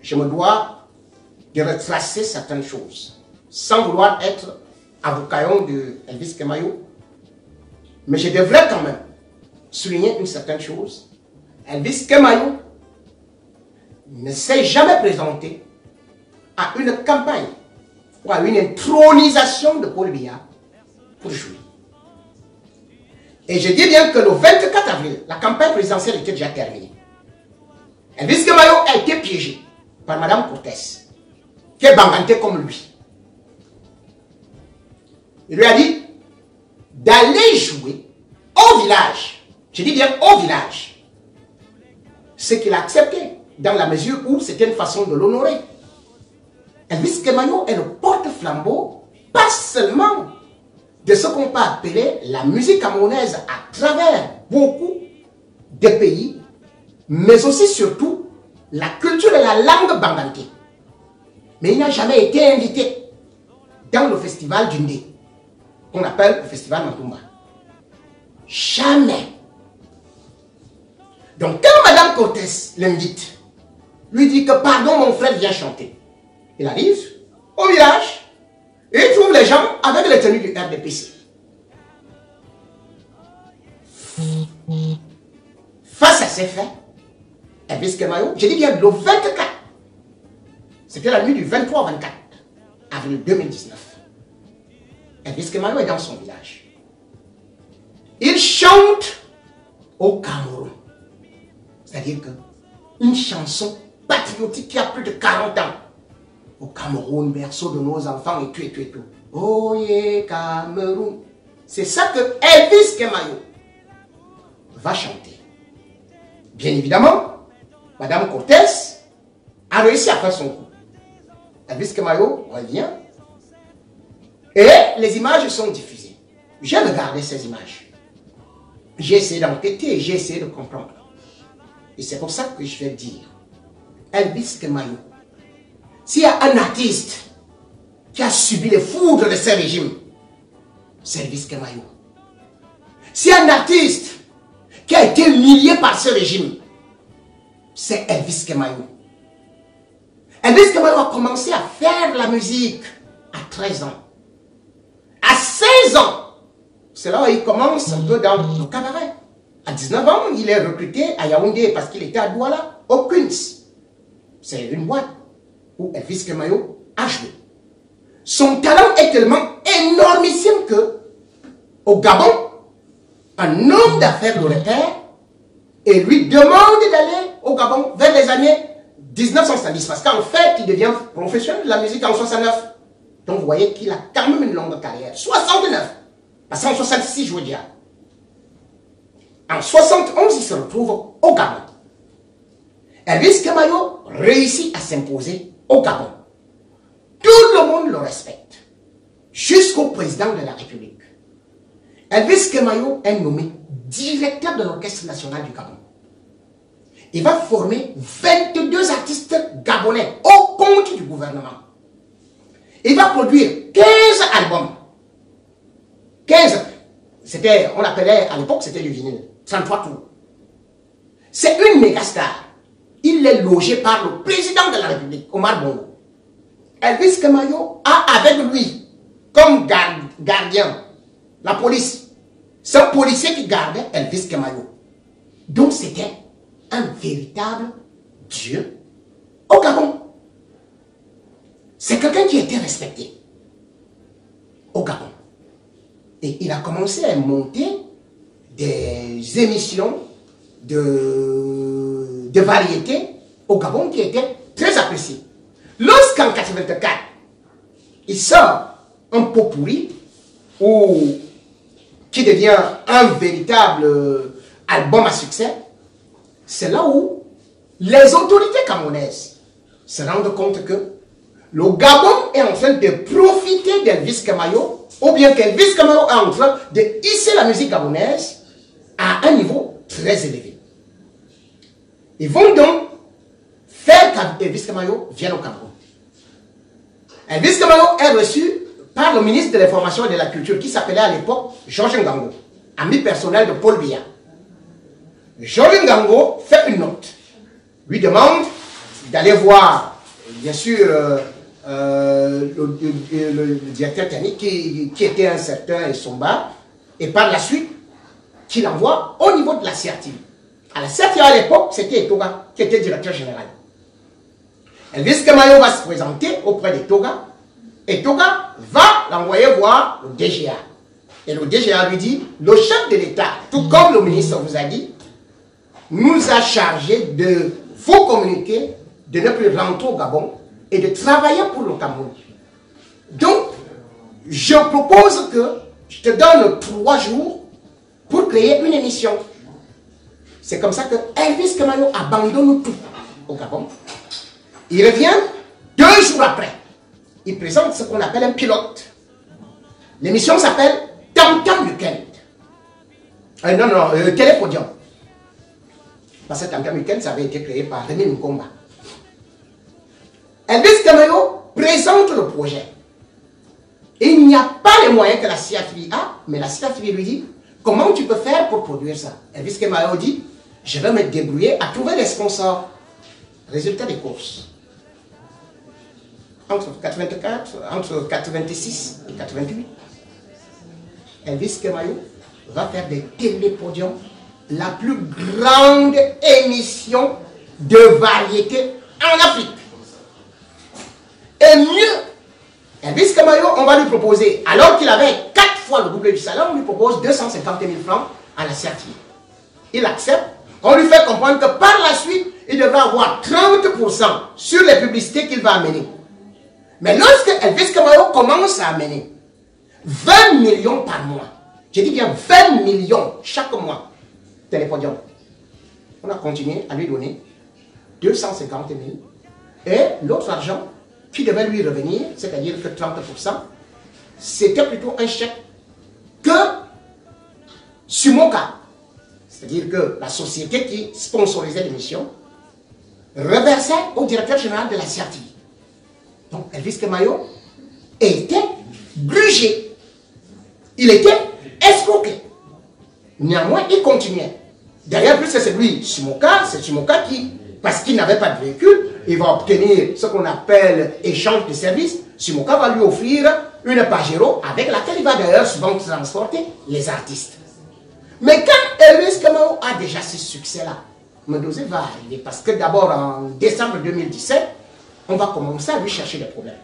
je me dois de retracer certaines choses, sans vouloir être avocat de Elvis Kemayo, mais je devrais quand même souligner une certaine chose. Elvis Kemayo ne s'est jamais présenté à une campagne ou à une intronisation de Paul Biya pour jouer. Et je dis bien que le 24 avril, la campagne présidentielle était déjà terminée. Elvis Kemayo a été piégé par Mme Cortés, qui est bangantée comme lui. Il lui a dit d'aller jouer au village. Je dis bien au village. Ce qu'il a accepté, dans la mesure où c'était une façon de l'honorer. Elvis Kemayo est le porte-flambeau, pas seulement de ce qu'on peut appeler la musique camerounaise à travers beaucoup de pays, mais aussi surtout la culture et la langue bangantée. Mais il n'a jamais été invité dans le festival d'Undé, qu'on appelle le festival Matumba. Jamais. Donc quand Mme Cortés l'invite, lui dit que pardon mon frère vient chanter. Il arrive au village et il trouve les gens avec les tenues du RDPC. Face à ces faits, Elvis Kemayo, je dis bien le 24, c'était la nuit du 23 au 24 avril 2019. Elvis Kemayo est dans son village. Il chante au Cameroun. C'est-à-dire qu'une chanson patriotique qui a plus de 40 ans. Au Cameroun, berceau de nos enfants et tout et tout et tout. Oh yeah, Cameroun. C'est ça que Elvis Kemayo va chanter. Bien évidemment, Mme Cortés a réussi à faire son coup. Elvis Kemayo revient et les images sont diffusées. J'ai regardé ces images. J'ai essayé d'enquêter et j'ai essayé de comprendre. Et c'est pour ça que je vais dire, Elvis Kemayo, s'il y a un artiste qui a subi les foudres de ces régimes, c'est Elvis Kemayo. S'il y a un artiste qui a été humilié par ce régime, c'est Elvis Kemayo. Elvis Kemayo a commencé à faire la musique à 13 ans. À 16 ans, c'est là où il commence un peu dans le cabaret. À 19 ans, il est recruté à Yaoundé parce qu'il était à Douala, au Queens. C'est une boîte où Elvis Kemayo a joué. Son talent est tellement énormissime que, au Gabon, un homme d'affaires le repère et lui demande d'aller au Gabon vers les années 1970. Parce qu'en fait, il devient professionnel de la musique en 69. Donc vous voyez qu'il a quand même une longue carrière. 69. Parce qu'en 66, il jouait déjà. En 71, il se retrouve au Gabon. Elvis Kemayo réussit à s'imposer au Gabon. Tout le monde le respecte. Jusqu'au président de la République. Elvis Kemayo est nommé directeur de l'Orchestre national du Gabon. Il va former 22 artistes gabonais au compte du gouvernement. Il va produire 15 albums. 15. C'était, on appelait, à l'époque, c'était du vinyle. 33 tours. C'est une méga star. Il est logé par le président de la République, Omar Bongo. Elvis Kemayo a avec lui, comme gardien, la police. C'est un policier qui gardait Elvis Kemayo. Donc c'était un véritable dieu au Gabon. C'est quelqu'un qui était respecté au Gabon. Et il a commencé à monter des émissions de variété au Gabon qui étaient très appréciées. Lorsqu'en 1984, il sort un pot pourri qui devient un véritable album à succès, c'est là où les autorités camerounaises se rendent compte que le Gabon est en train de profiter d'Elvis Kemayo, ou bien qu'Elvis Kemayo est en train de hisser la musique gabonaise à un niveau très élevé. Ils vont donc faire qu'Elvis Kemayo vienne au Cameroun. Elvis Kemayo est reçu par le ministre de l'Information et de la Culture qui s'appelait à l'époque Georges Ngango, ami personnel de Paul Biya. Georges Ngango fait une note, lui demande d'aller voir bien sûr, le directeur technique qui était un certain Essomba, et par la suite, qu'il envoie au niveau de la CRTV. À la CRTV à l'époque, c'était Etoga qui était directeur général. Elvis Kemayo va se présenter auprès d'Etoga, et Etoga va l'envoyer voir le DGA. Et le DGA lui dit, le chef de l'État, tout comme le ministre vous a dit, nous a chargé de vous communiquer, de ne plus rentrer au Gabon et de travailler pour le Cameroun. Donc, je propose que je te donne 3 jours pour créer une émission. C'est comme ça que Elvis Kemayo abandonne tout au Gabon. Il revient 2 jours après. Il présente ce qu'on appelle un pilote. L'émission s'appelle Tam Tam Weekend. Télépodium. Parce que Tam Tam Weekend, ça avait été créé par Rémi Nkomba. Elvis Kemayo présente le projet. Il n'y a pas les moyens que la CRTV a, mais la CRTV lui dit, comment tu peux faire pour produire ça? Elvis Kemayo dit, je vais me débrouiller à trouver des sponsors. Résultat des courses. Entre 86 et 88, Elvis Kemayo va faire des télépodiums, la plus grande émission de variété en Afrique. Et mieux, Elvis Kemayo, on va lui proposer, alors qu'il avait 4 fois le double du salaire, on lui propose 250 000 francs à la CRTV. Il accepte. On lui fait comprendre que par la suite, il devra avoir 30% sur les publicités qu'il va amener. Mais lorsque Elvis Kemayo commence à amener 20 millions par mois, je dis bien 20 millions chaque mois, télépodium, on a continué à lui donner 250 000 et l'autre argent qui devait lui revenir, c'est-à-dire que 30%, c'était plutôt un chèque que Sumoka, c'est-à-dire que la société qui sponsorisait l'émission, reversait au directeur général de la CRTV. Donc Elvis Kemayo était grugé. Il était escroqué. Néanmoins, il continuait. D'ailleurs, plus c'est lui, Sumoka, c'est Sumoka qui, parce qu'il n'avait pas de véhicule, il va obtenir ce qu'on appelle échange de services. Sumoka va lui offrir une Pajero avec laquelle il va d'ailleurs souvent transporter les artistes. Mais quand Elvis Kemayo a déjà ce succès-là, Mendoza va arriver parce que d'abord en décembre 2017, on va commencer à lui chercher des problèmes.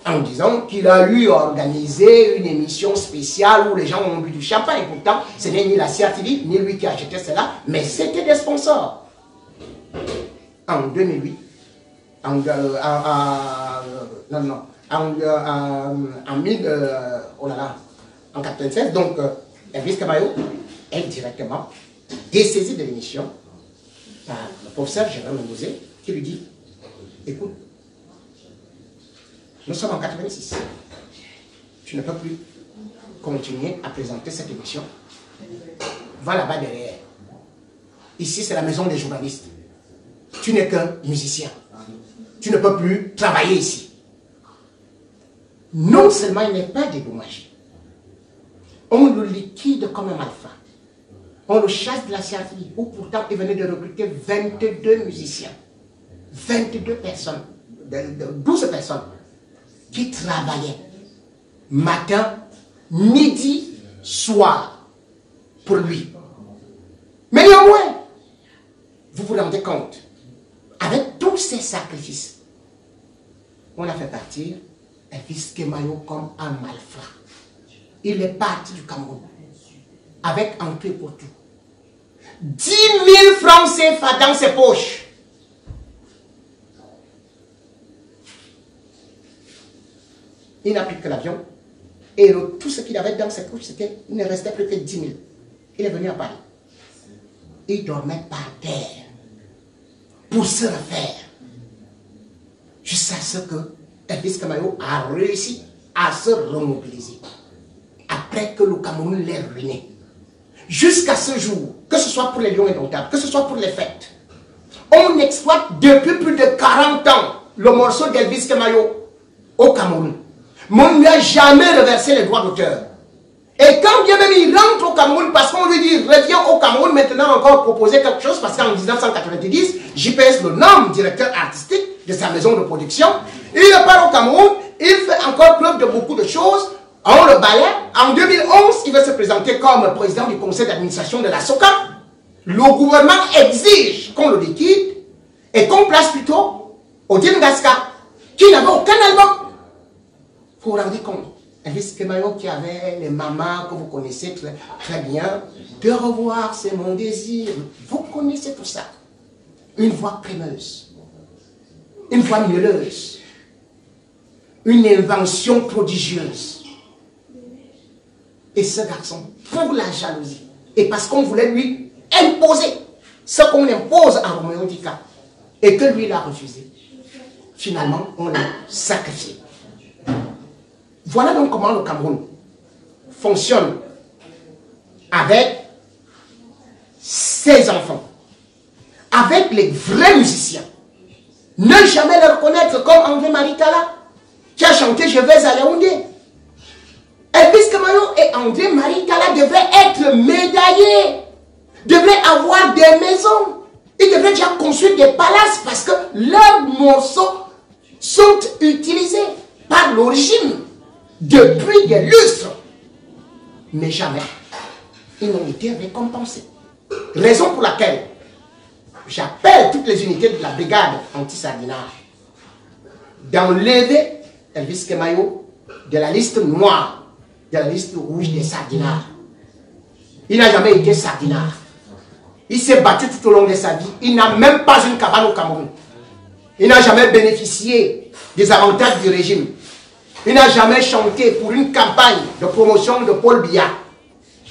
En disant qu'il a eu organisé une émission spéciale où les gens ont bu du champagne. Et pourtant, ce n'est ni la CRTV, ni lui qui a acheté cela, mais c'était des sponsors. En 2008, en 96, donc Elvis Kemayo est directement dessaisi de l'émission par le professeur Gérard Mendoza qui lui dit, écoute, nous sommes en 86, tu ne peux plus continuer à présenter cette émission, va là-bas derrière, ici c'est la maison des journalistes, tu n'es qu'un musicien, tu ne peux plus travailler ici. Non seulement il n'est pas dédommagé, on le liquide comme un malfrat. On le chasse de la CRTV, où pourtant il venait de recruter 22 musiciens, 22 personnes, 12 personnes qui travaillaient matin, midi, soir pour lui. Mais néanmoins, vous vous rendez compte, avec tous ces sacrifices, on a fait partir Elvis Kemayo comme un malfrat. Il est parti du Cameroun avec un peu pour tout. 10 000 francs CFA dans ses poches. Il n'a pris que l'avion. Et tout ce qu'il avait dans ses poches, il ne restait plus que 10 000. Il est venu à Paris. Il dormait par terre pour se refaire. Jusqu'à ce que Elvis Kemayo a réussi à se remobiliser. Après que le Cameroun l'ait ruiné. Jusqu'à ce jour, que ce soit pour les Lions indomptables, que ce soit pour les fêtes, on exploite depuis plus de 40 ans le morceau d'Elvis Kemayo au Cameroun. Mais on ne lui a jamais reversé les droits d'auteur. Et quand bien même il rentre au Cameroun, parce qu'on lui dit, reviens au Cameroun, maintenant encore proposer quelque chose, parce qu'en 1990, JPS le nomme directeur artistique de sa maison de production. Il part au Cameroun, il fait encore preuve de beaucoup de choses. On le balaie. En 2011, il va se présenter comme président du conseil d'administration de la SOCA. Le gouvernement exige qu'on le liquide et qu'on place plutôt Odile Ngaska, qui n'avait aucun album. Il faut vous rendre compte. Elvis Kemayo qui avait les mamas que vous connaissez très bien. De revoir, c'est mon désir. Vous connaissez tout ça. Une voix crémeuse. Une voix mielleuse. Une invention prodigieuse. Et ce garçon, pour la jalousie, et parce qu'on voulait lui imposer ce qu'on impose à Roméo Dika, et que lui l'a refusé, finalement, on l'a sacrifié. Voilà donc comment le Cameroun fonctionne avec ses enfants, avec les vrais musiciens. Ne jamais le reconnaître comme André-Marie Talla, qui a chanté « Je vais à Yaoundé ». Elvis Kemayo et André-Marie Talla devraient être médaillés, devraient avoir des maisons, ils devraient déjà construire des palaces parce que leurs morceaux sont utilisés par le régime depuis des lustres. Mais jamais, ils n'ont été récompensés. Raison pour laquelle j'appelle toutes les unités de la brigade anti-sardinage d'enlever Elvis Kemayo de la liste noire, de la liste rouge des sardinards. Il n'a jamais été sardinard. Il s'est battu tout au long de sa vie. Il n'a même pas une cabane au Cameroun. Il n'a jamais bénéficié des avantages du régime. Il n'a jamais chanté pour une campagne de promotion de Paul Biya.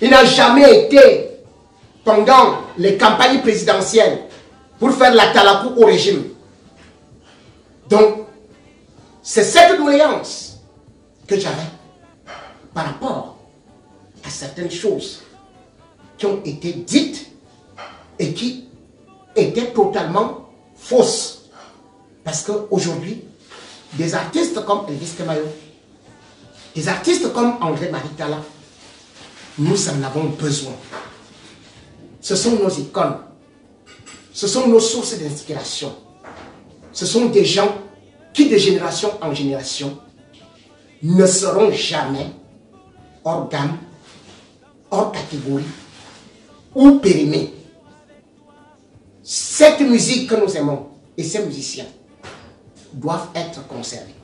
Il n'a jamais été, pendant les campagnes présidentielles, pour faire la talakou au régime. Donc, c'est cette doléance que j'avais par rapport à certaines choses qui ont été dites et qui étaient totalement fausses. Parce qu'aujourd'hui, des artistes comme Elvis Kemayo, des artistes comme André-Marie Talla, nous en avons besoin. Ce sont nos icônes. Ce sont nos sources d'inspiration. Ce sont des gens qui, de génération en génération, ne seront jamais hors gamme, hors catégorie ou périmés. Cette musique que nous aimons et ces musiciens doivent être conservés.